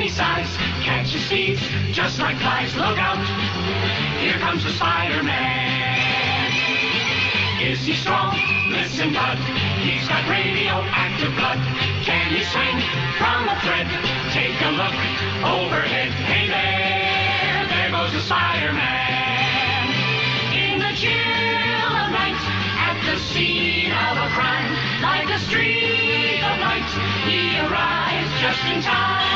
any size, catches thieves just like flies. Look out, here comes the Spider-Man. Is he strong? Listen, bud, he's got radioactive blood. Can he swing from a thread? Take a look overhead. Hey there goes the Spider-Man. In the chill of night, at the scene of a crime, like a streak of light, he arrives just in time.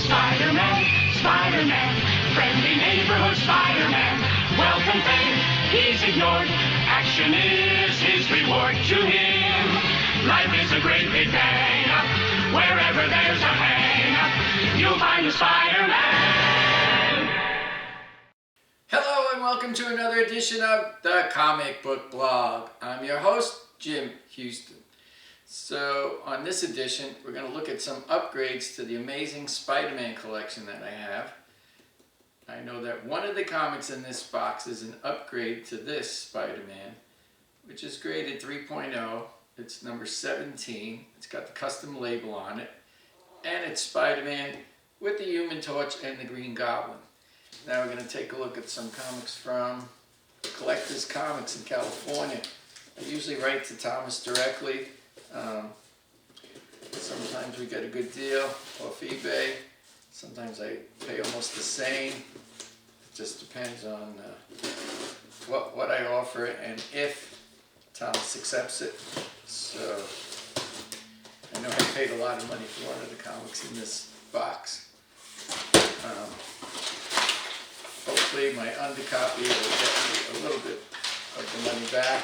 Spider-Man, Spider-Man, friendly neighborhood Spider-Man. Wealth and fame, he's ignored. Action is his reward to him. Life is a great big bang up. Wherever there's a hang up, you'll find a Spider-Man. Hello and welcome to another edition of the Comic Book Blog. I'm your host, Jim Houston. So on this edition, we're going to look at some upgrades to the amazing Spider-Man collection that I have. I know that one of the comics in this box is an upgrade to this Spider-Man, which is graded 3.0. It's number 17. It's got the custom label on it. And it's Spider-Man with the Human Torch and the Green Goblin. Now we're going to take a look at some comics from Collectors Comics in California. I usually write to Thomas directly. Sometimes we get a good deal off eBay. Sometimes I pay almost the same. It just depends on what I offer and if Thomas accepts it. So I know I paid a lot of money for one of the comics in this box. Hopefully my undercopy will get me a little bit of the money back.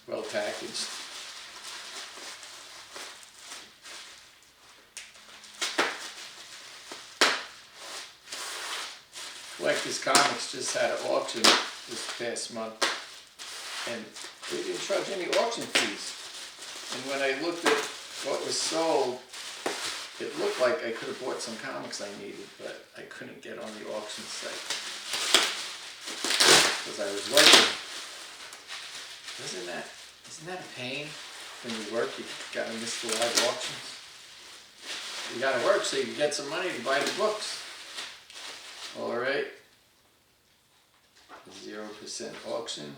Well packaged. Collectors Comics just had an auction this past month and they didn't charge any auction fees. And when I looked at what was sold, it looked like I could have bought some comics I needed, but I couldn't get on the auction site because I was working. Isn't that a pain? When you work, you gotta miss the live auctions. You gotta work so you can get some money to buy the books. All right. 0% auction.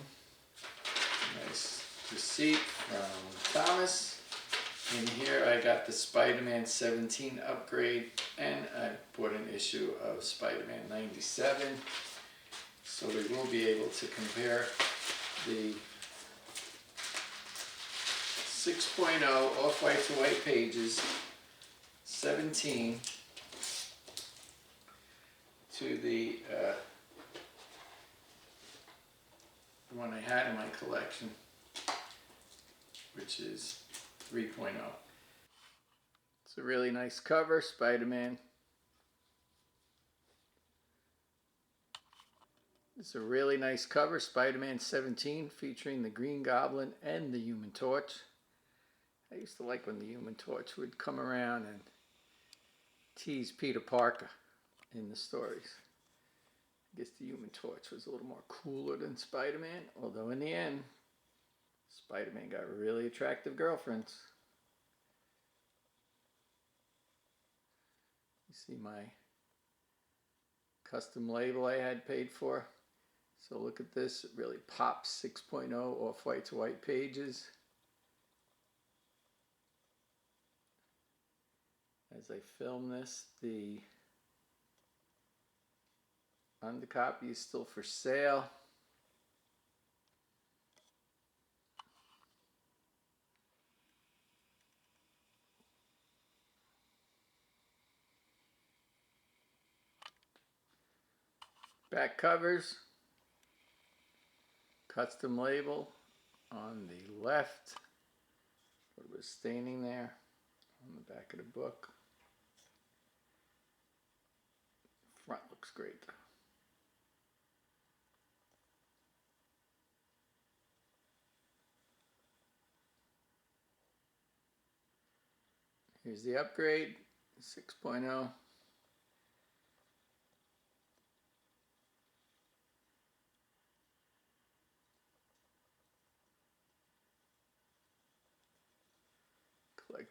Nice receipt from Thomas. In here I got the Spider-Man 17 upgrade and I bought an issue of Spider-Man 97. So we will be able to compare the 6.0 off-white to white pages 17 to the one I had in my collection, which is 3.0. It's a really nice cover, Spider-Man. It's a really nice cover, Spider-Man 17, featuring the Green Goblin and the Human Torch. I used to like when the Human Torch would come around and tease Peter Parker in the stories. I guess the Human Torch was a little more cooler than Spider-Man, although in the end, Spider-Man got really attractive girlfriends. You see my custom label I had paid for. So look at this, it really pops 6.0 off-white to white pages. As I film this, the undercopy is still for sale. Back covers, custom label on the left, what was staining there on the back of the book. Front looks great. Here's the upgrade, 6.0.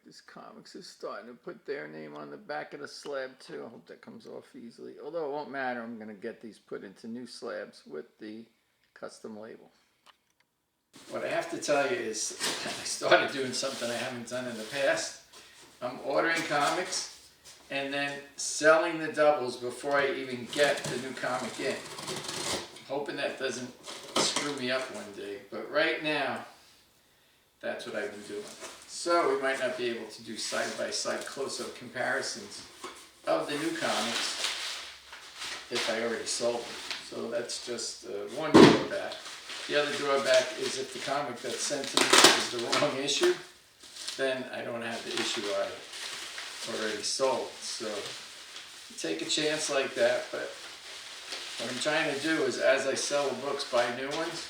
Collector's Comics is starting to put their name on the back of the slab too. I hope that comes off easily. Although it won't matter, I'm going to get these put into new slabs with the custom label. What I have to tell you is I started doing something I haven't done in the past. I'm ordering comics and then selling the doubles before I even get the new comic in. Hoping that doesn't screw me up one day. But right now, that's what I've been doing. So we might not be able to do side-by-side close-up comparisons of the new comics if I already sold them. So that's just one drawback. The other drawback is if the comic that's sent to me is the wrong issue, then I don't have the issue I already sold. So take a chance like that, but what I'm trying to do is, as I sell the books, buy new ones.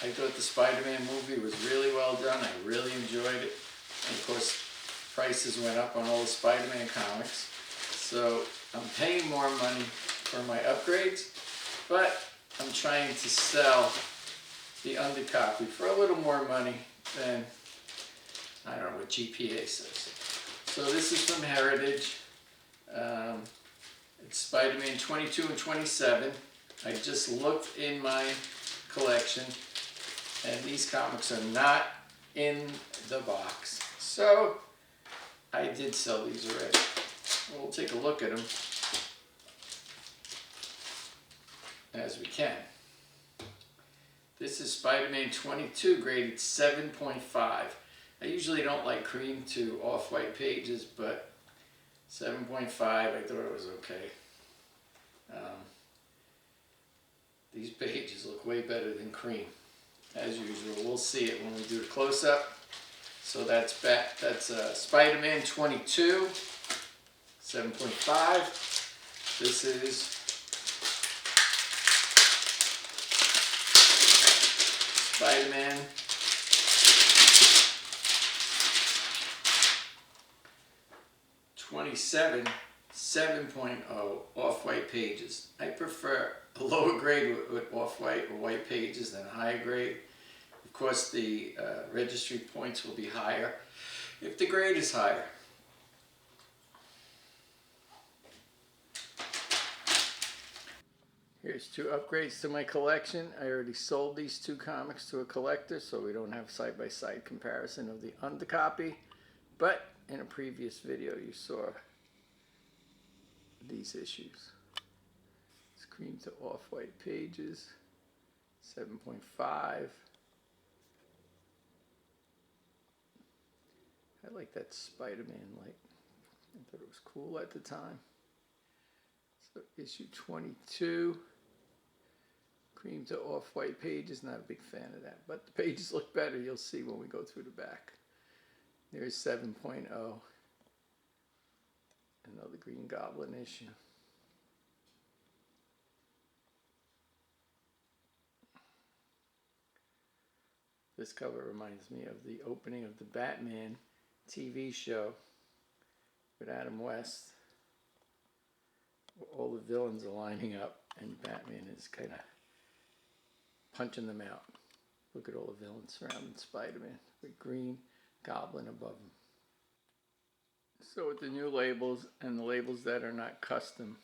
I thought the Spider-Man movie was really well done. I really enjoyed it. And of course, prices went up on all the Spider-Man comics. So I'm paying more money for my upgrades, but I'm trying to sell the undercopy for a little more money than, I don't know what GPA says. So this is from Heritage. It's Spider-Man 22 and 27. I just looked in my collection and these comics are not in the box. So I did sell these already. We'll take a look at them as we can. This is Spider-Man 22, graded 7.5. I usually don't like cream to off-white pages, but 7.5, I thought it was okay. These pages look way better than cream, as usual. We'll see it when we do the close-up. So that's Spider-Man 22, 7.5. This is Spider-Man 27, 7.0 off-white pages. I prefer a lower grade with off-white or white pages than a higher grade. Of course, the registry points will be higher if the grade is higher. Here's two upgrades to my collection. I already sold these two comics to a collector, so we don't have side-by-side comparison of the undercopy. But in a previous video, you saw these issues. It's cream to off-white pages, 7.5. I like that Spider-Man light. I thought it was cool at the time. So issue 22, cream to off-white pages. Not a big fan of that, but the pages look better. You'll see when we go through the back. There's 7.0. Another Green Goblin issue. This cover reminds me of the opening of the Batman TV show with Adam West. All the villains are lining up and Batman is kind of punching them out. Look at all the villains surrounding Spider-Man with Green Goblin above him. So with the new labels and the labels that are not custom,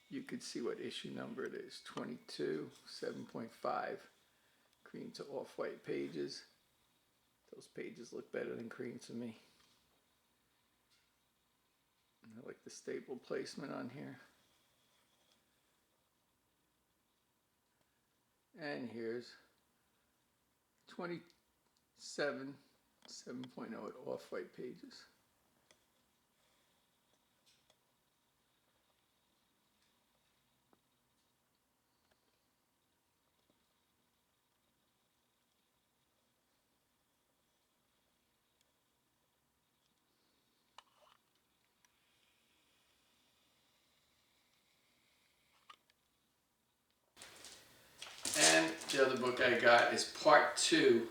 you could see what issue number it is. 22, 7.5, cream to off-white pages. Those pages look better than cream to me. I like the staple placement on here. And here's 27, 7.0 at off-white pages. And the other book I got is part 2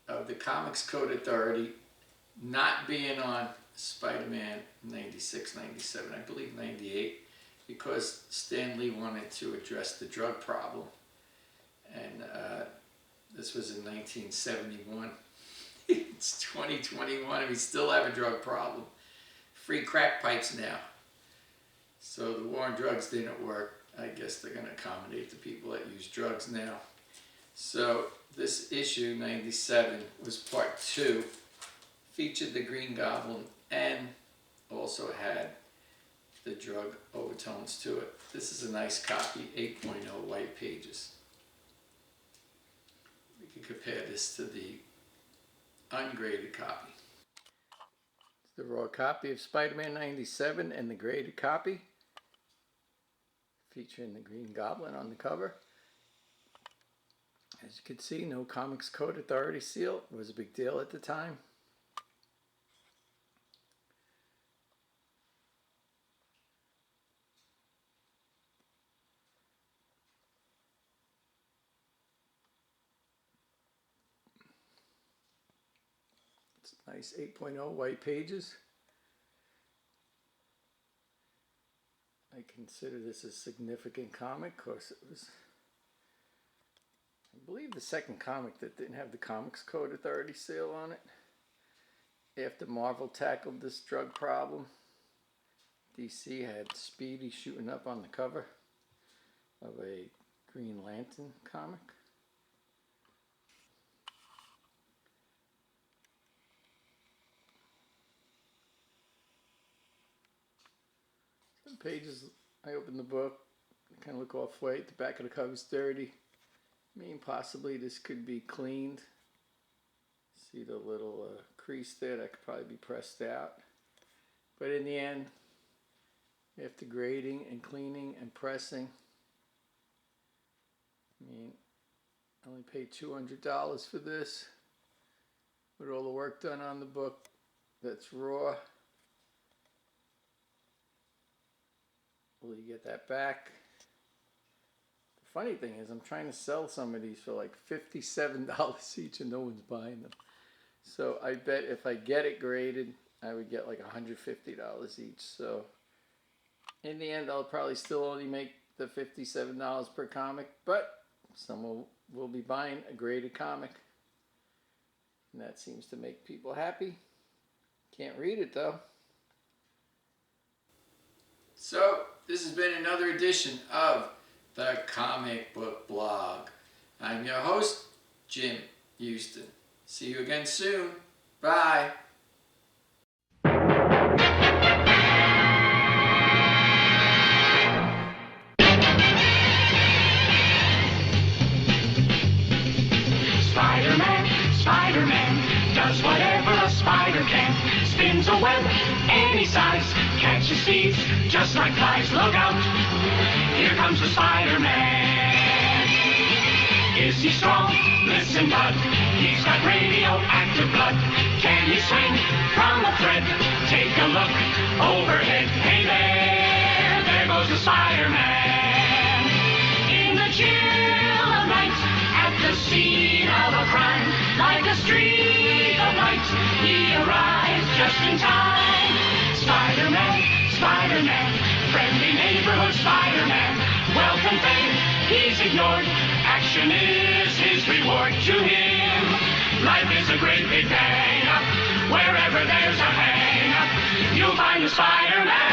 of the Comics Code Authority not being on Spider-Man 96, 97, I believe 98, because Stan Lee wanted to address the drug problem. And this was in 1971. It's 2021 and we still have a drug problem. Free crack pipes now. So the war on drugs didn't work. I guess they're going to accommodate the people that use drugs now. So this issue 97 was part 2. Featured the Green Goblin and also had the drug overtones to it. This is a nice copy, 8.0 white pages. We can compare this to the ungraded copy. It's the raw copy of Spider-Man 97 and the graded copy, featuring the Green Goblin on the cover. As you can see, no Comics Code Authority seal. It was a big deal at the time. It's nice 8.0 white pages. I consider this a significant comic. Of course, it was, I believe, the second comic that didn't have the Comics Code Authority seal on it. After Marvel tackled this drug problem, DC had Speedy shooting up on the cover of a Green Lantern comic. Some pages, I opened the book, kind of look off white. The back of the cover's dirty. I mean, possibly this could be cleaned. See the little crease there? That could probably be pressed out. But in the end, after grading and cleaning and pressing, I mean, I only paid $200 for this. With all the work done on the book, that's raw. Will you get that back? The funny thing is, I'm trying to sell some of these for like $57 each and no one's buying them. So I bet if I get it graded, I would get like $150 each. So in the end, I'll probably still only make the $57 per comic, but someone will be buying a graded comic. And that seems to make people happy. Can't read it though. So this has been another edition of the Comic Book Blog. I'm your host, Jim Houston. See you again soon. Bye. Spider-Man does whatever a spider can. Spins a web any size, catches thieves just like flies. Look out, here comes the Spider-Man. Is he strong? Listen, bud, he's got radioactive blood. Can he swing from a thread? Take a look overhead. Hey there goes the Spider-Man. In the chill of night, at the scene of a crime, like a streak of light, he arrives just in time. Spider-Man, Spider-Man, friendly neighborhood Spider-Man. Wealth and fame, he's ignored. Action is his reward to him. Life is a great big hang-up. Wherever there's a hang-up, you'll find the Spider-Man.